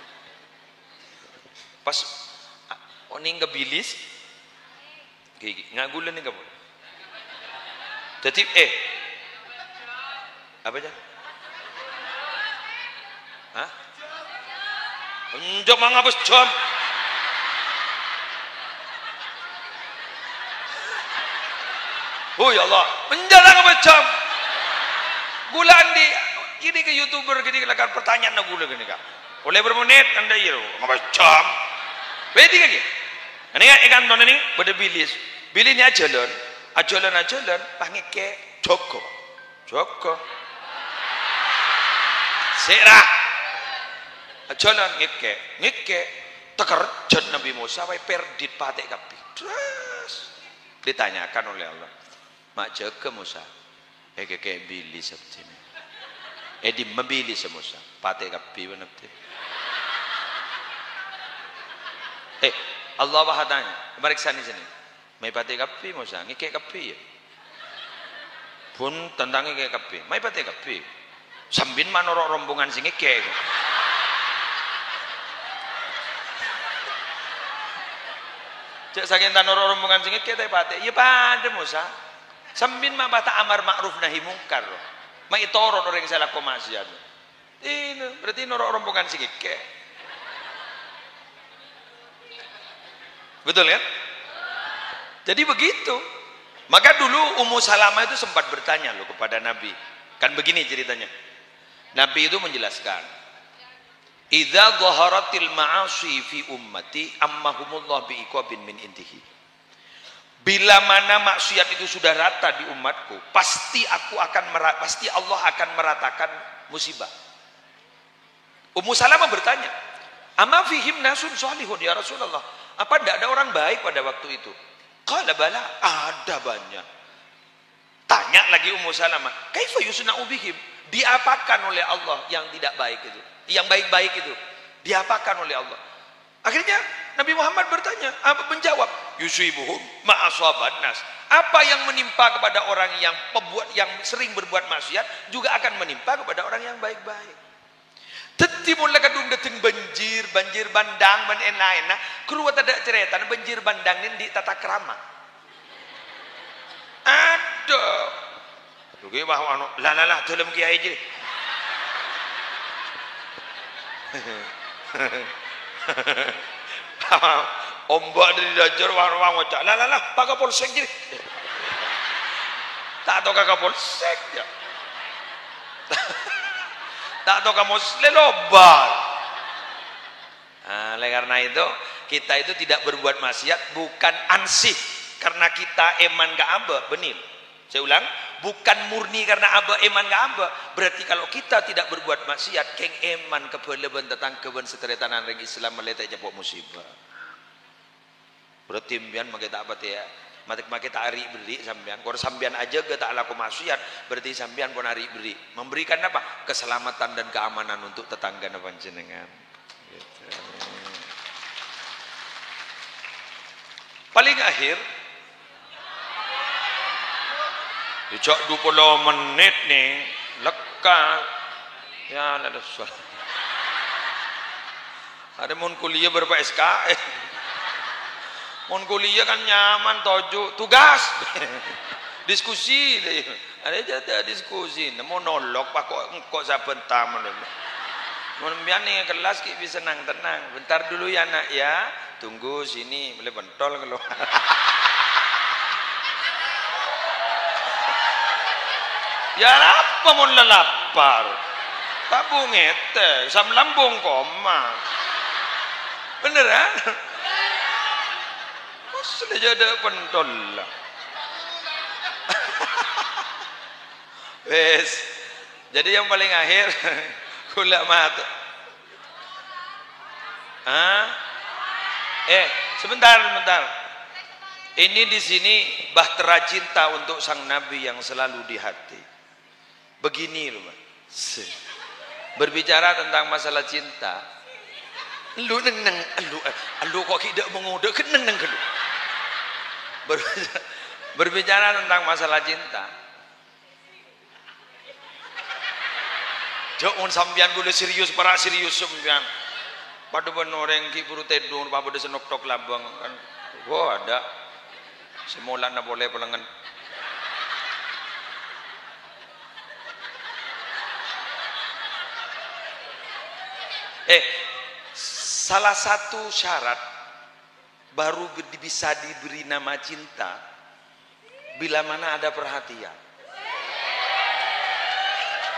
Pas ini ngebilis, ngagulan nih kamu. Jadi apa aja? Hah? Unjuk mangapus jam. Oh ya Allah, menjalan apa jam? Bulan di ini ke YouTuber gini lakukan pertanyaan nak gula gini kak. Oleh bermenit anda iro ngapa jam? Bedi kaki. Ini kan ikan ton ini pada bilis. Bilis ni ajalan, panggil ke Joko. Serah. Ajalan ngike tekerjat Nabi Musa sampai perdit patek kapi. Terus ditanyakan oleh Allah. Mak jaga Musa. Kayak bilis sebetulnya. Di membili Musa. Patek kapi benar betul. Allah bahadanya. Mari sini. Mai patek kapi Musa. Ngike kapi ya. Pun tentang ngike kapi. Mai patek kapi. Sambin manorok rombongan sing ngike. Cek saking tanor rombongan sing ngike tapi patek. Ya pada Musa. Sambin mah bata amar ma'ruf nahi mungkar. Mai toron orang yang salah komasian. Ini berarti norok rombongan sing ngike. Betul kan? Jadi begitu. Maka dulu Ummu Salamah itu sempat bertanya loh kepada Nabi. Kan begini ceritanya. Nabi itu menjelaskan. Idza dhaharatil ma'asi fi ummati ammahumullah biiqabin min intihi. Bila mana maksiat itu sudah rata di umatku, pasti Allah akan meratakan musibah. Ummu Salamah bertanya, "Amma fihim nasun salihun ya Rasulullah?" Apa tidak ada orang baik pada waktu itu? Qala bala, ada banyak. Tanya lagi Ummu Salamah, kaifa yusna'u bihim? Diapakan oleh Allah yang tidak baik itu? Yang baik-baik itu diapakan oleh Allah? Akhirnya Nabi Muhammad bertanya, apa menjawab? Yusibuhum ma'asaban nas. Apa yang menimpa kepada orang yang sering berbuat maksiat juga akan menimpa kepada orang yang baik-baik. Tetimun kadung dateng banjir bandang ban enak keluar ada cerita banjir bandang ini di tata krama. Ada. Oke bahwa lah dalam kiai aja. Ombak dari dajar wang ngocak. Lah Pak Kapolsek jadi. Tak tahu Kakak Polsek ya. Tak tahu kamu selobal. Nah, karena itu kita itu tidak berbuat maksiat bukan ansih karena kita eman gak amba, benar. Saya ulang, bukan murni karena aba eman gak amba. Berarti kalau kita tidak berbuat maksiat, keng eman kebeleban tentang keben seteretanan reng Islam meletak japok musibah. Berarti mbian make tak apa ya. Matik tak ari beri sambian. Kalau sambian aja gak tak laku maksiat, berarti sambian pun ari beri. Memberikan apa? Keselamatan dan keamanan untuk tetangga dan panjenengan. Gitu. Paling akhir dicok 20 menit nih lekat ya ada soal ada mon kuliah berapa SKS mon kuliah kan nyaman tojo tugas diskusi ada aja diskusi mau nolok pak kok saben tamu mon biar nih kelas ki bisa tenang bentar dulu ya nak ya tunggu sini boleh bentol kalau ya apa mau lapar tabung ete sam lambung koma beneran sudah jadi pentol lah wes jadi yang paling akhir kula mata sebentar ini di sini bahtera cinta untuk sang nabi yang selalu di hati. Begini loh, Pak. Berbicara tentang masalah cinta, lu neng lu kok tidak mengudah keneng neng lu. Berbicara tentang masalah cinta, jangan sambian gue serius para serius sambian. Pada benoreng ki buru tedung, pada senok tok labang kan, gua ada semula na boleh pelengan. Salah satu syarat baru bisa diberi nama cinta bila mana ada perhatian.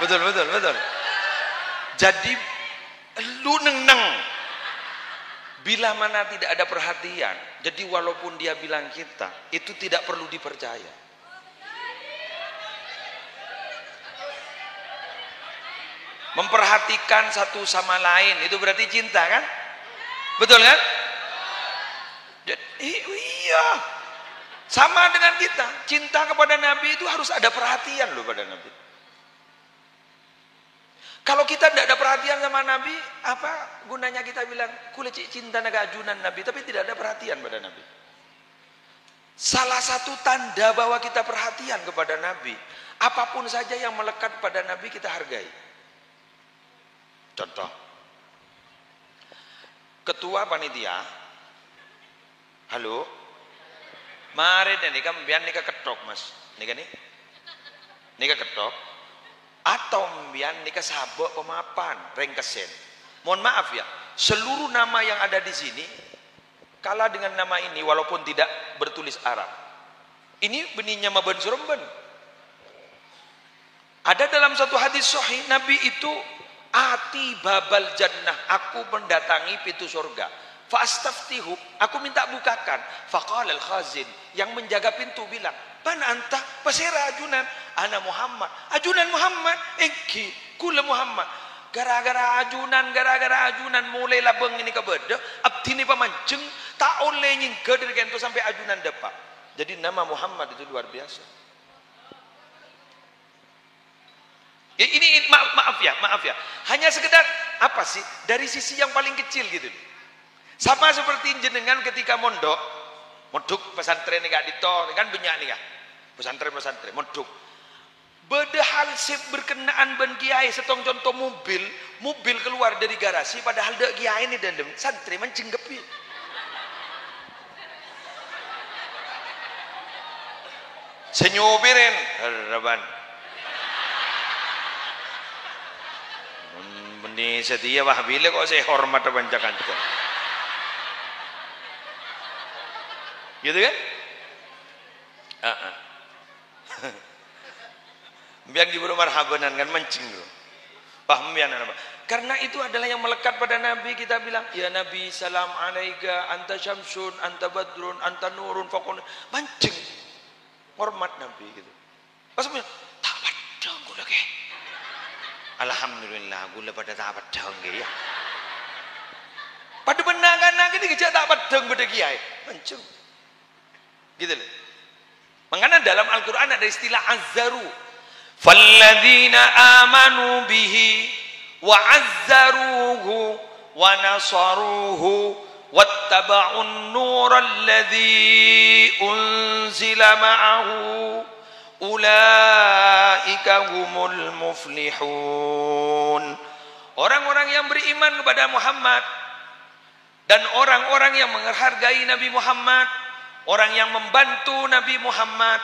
Betul. Jadi lu neng bila mana tidak ada perhatian, jadi walaupun dia bilang kita itu tidak perlu dipercaya. Memperhatikan satu sama lain itu berarti cinta kan? Betul kan? Iya. Sama dengan kita, cinta kepada Nabi itu harus ada perhatian loh pada Nabi. Kalau kita tidak ada perhatian sama Nabi, apa gunanya kita bilang kulit cinta naga ajunan Nabi, tapi tidak ada perhatian pada Nabi. Salah satu tanda bahwa kita perhatian kepada Nabi, apapun saja yang melekat pada Nabi kita hargai. Contoh, ketua panitia, halo, mari deh nikah, biar nikah ketok mas, nikah nih, nikah ketok, atau biar nikah sabok pemapan, rengkesen. Mohon maaf ya, seluruh nama yang ada di sini, kalah dengan nama ini walaupun tidak bertulis Arab. Ini benihnya maben suremben. Ada dalam satu hadis sahih, Nabi itu ati babal jannah, aku mendatangi pintu surga. Fastaftihu, aku minta bukakan. Faqala al-khazin, yang menjaga pintu bilang, "Man anta?" Pasira ajunan, "Ana Muhammad." Ajunan Muhammad, "Engki kula Muhammad." Gara-gara ajunan mulai labeng ini kebeda, abdi ini pemancing, tak oleh nyingga dari kento sampai ajunan depan. Jadi nama Muhammad itu luar biasa. Ini maaf ya, hanya sekedar apa sih dari sisi yang paling kecil gitu. Sama seperti jenengan ketika mondok pesantren nih gak dito kan banyak nih kak pesantren mondok bedahal sip berkenaan ben kiai setong contoh mobil keluar dari garasi padahal dek kiai ini dan santri mencenggepi. Senyubirin harapan. Ini setia wahbile kok saya hormat bancakan juga. Gitu kan? Biang di rumah marhabanan kan mancing dulu. Paham biang apa? Karena itu adalah yang melekat pada Nabi. Kita bilang, ya Nabi salam alaika anta syamsun anta badrun anta nurun fakun, mancing hormat Nabi gitu. Pas bilang tak padang gue lagi. Alhamdulillah gula pada tak padang ya. Pada benangan lagi dikejak tak padang pada kiai mancung. Gitu loh. Makanya dalam Al-Qur'an ada istilah azzaru. Falladzina amanu bihi wa azzaruhu wa nasaruhu wattaba'un nural ladzi unzila ma'ahu ulaika humul muflihun. Orang-orang yang beriman kepada Muhammad dan orang-orang yang menghargai Nabi Muhammad, orang yang membantu Nabi Muhammad,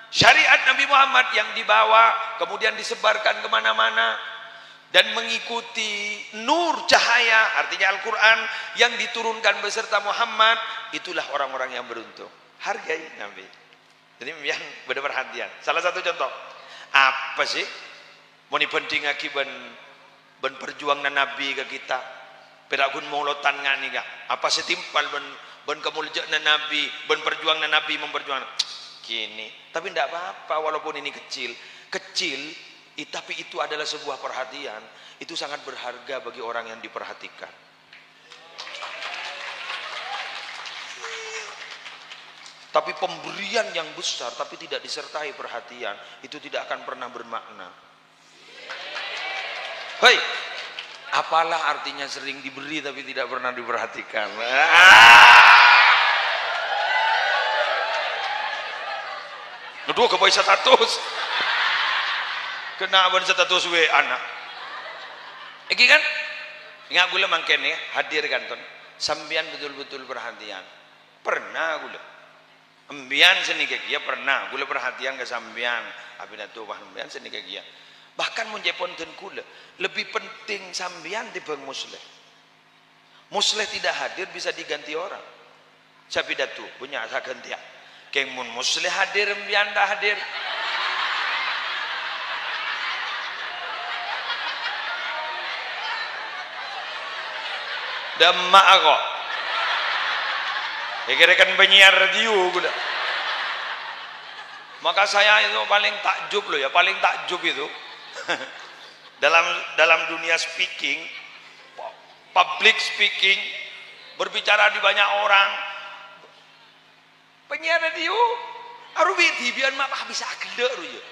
syariat Nabi Muhammad yang dibawa kemudian disebarkan kemana-mana dan mengikuti nur cahaya, artinya Al-Quran yang diturunkan beserta Muhammad, itulah orang-orang yang beruntung. Hargai Nabi. Jadi yang berperhatian. Salah satu contoh, apa sih? Mau penting aki ben perjuangan Nabi ke kita. Perakun maulotan ngani kah? Apa setimpal ben kemuliaan Nabi, ben perjuangan Nabi memperjuangkan. Kini, tapi tidak apa-apa walaupun ini kecil, tapi itu adalah sebuah perhatian. Itu sangat berharga bagi orang yang diperhatikan. Tapi pemberian yang besar tapi tidak disertai perhatian itu tidak akan pernah bermakna. Hei, Apalah artinya sering diberi tapi tidak pernah diperhatikan? Kedua kepoin status. Kena abang status we anak. Iki kan? Ingat gula mangken ya, hadir kan ton. Sambian betul-betul perhatian. Pernah gula. Ambian seni kekia pernah. Gula perhatian ke sambian. Abina tu ambian seni kekia. Bahkan menjepon ten gula. Lebih penting sambian dibang musleh. Musleh tidak hadir bisa diganti orang. Siapa datu punya asa ganti. Keng mun musleh hadir ambian dah hadir. Demak kok. Kira-kira penyiar radio gula. Maka saya itu paling takjub loh ya, paling takjub itu dalam dunia speaking, public speaking, berbicara di banyak orang. Penyiar radio, arubi tibian mak bisa gelek rujuk.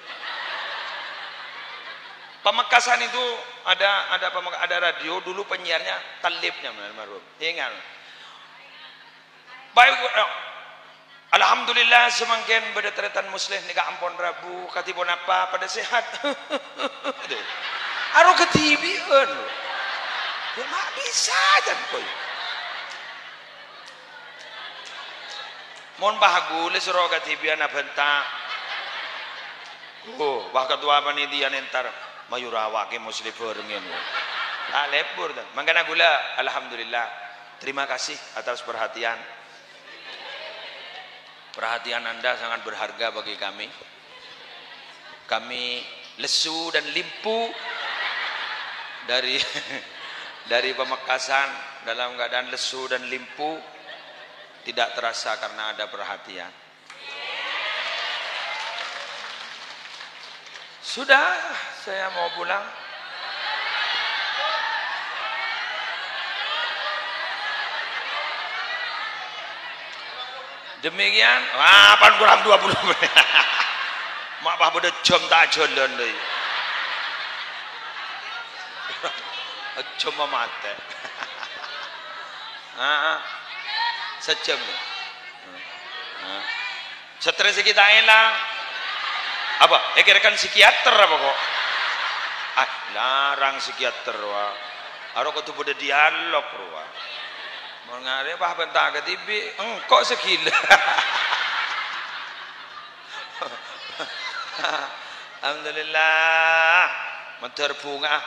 Pamekasan itu ada radio dulu penyiarnya talibnya marum. Ingat. Baik, alhamdulillah semakin berdeteretan muslim nika ampun rabu katipun apa pada sehat. Aru ketibian. Ya mak bisa jan koy. Mon bahagu le suro ketibian abenta. Oh, bah ketua panitia entar mayurawa ke muslim berengen. Lebur dah. Mangkana gula alhamdulillah. Terima kasih atas perhatian. Perhatian Anda sangat berharga bagi kami. Kami lesu dan limpu dari Pamekasan dalam keadaan lesu dan limpu, tidak terasa karena ada perhatian. Sudah, saya mau pulang. Demikian, 8 kurang 20 menit. Mak bah beda jam tak jalan deh. Jam mate. Sejam. Stres kita hilang. Apa? Kira-kira psikiater apa kok? Larang psikiater wah. Aro kok tuh beda dialog wah. Mengare bah bentar ke TV engkau sekila. Alhamdulillah menter bunga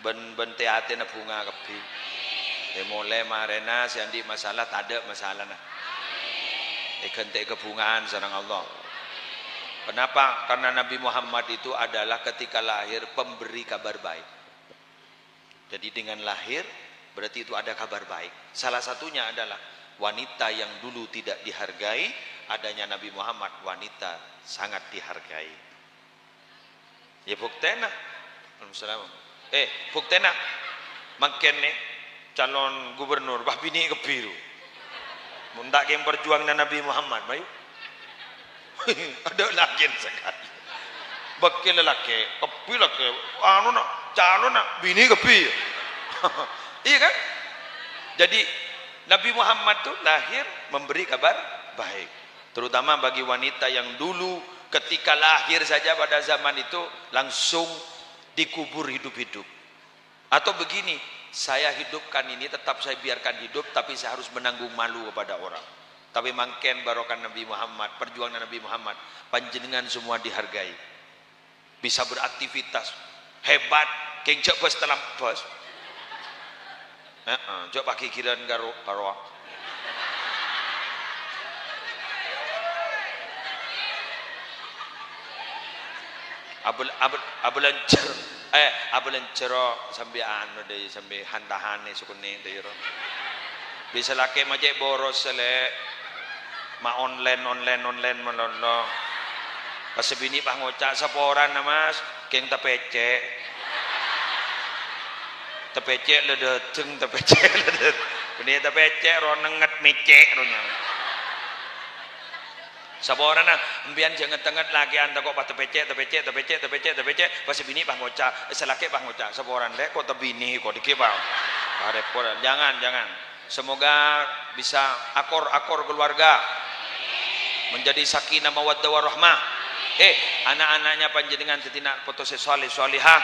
ben teatin bunga kepi mulai marena siandi masalah tak ada masalah nah kente kebungaan sareng Allah. Kenapa? Karena Nabi Muhammad itu adalah ketika lahir pemberi kabar baik. Jadi dengan lahir berarti itu ada kabar baik. Salah satunya adalah wanita yang dulu tidak dihargai, adanya Nabi Muhammad, wanita sangat dihargai. Ya buktena. Buktena. Makin nih calon gubernur bah bini kebiru. Mundak yang berjuang dengan Nabi Muhammad, bayu. Ada laki sekali. Bakil laki, kepi laki, anu nak calon nak bini kebi. Iya kan? Jadi Nabi Muhammad tuh lahir memberi kabar baik, terutama bagi wanita yang dulu ketika lahir saja pada zaman itu langsung dikubur hidup-hidup. Atau begini, saya hidupkan ini tetap saya biarkan hidup tapi saya harus menanggung malu kepada orang. Tapi mangken barokah Nabi Muhammad, perjuangan Nabi Muhammad, panjenengan semua dihargai. Bisa beraktivitas hebat, keng cek bos telam bos. Coba pakai kiran karo abelancer sampai anu deh sampai hantahane sukune deh bisa laki macam boros sele ma online melono pas bini pah ngocak saporan mas keng tepece ledeteng tepece ledet benih tepece ro nenget micek ro Saborana empian jangan tenget lagi anda kok pas tepece pas bini pah ngoca selaki pah ngoca saboran deh kok tebini kok dikibau repot. Jangan semoga bisa akor keluarga menjadi sakinah mawaddah warahmah. Anak-anaknya panjenengan tetina foto sesoleh solihah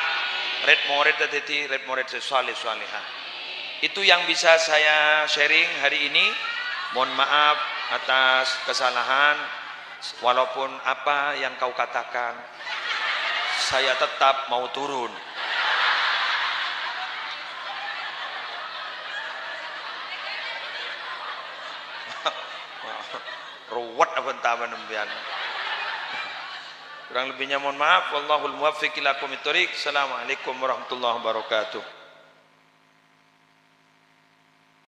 red moret sesoleh solihah. Itu yang bisa saya sharing hari ini. Mohon maaf atas kesalahan. Walaupun apa yang kau katakan, saya tetap mau turun. Ruwet apa taman empian. Kurang lebihnya mohon maaf. Wallahul muwaffiq ila aqwamit thoriq. Assalamualaikum warahmatullahi wabarakatuh.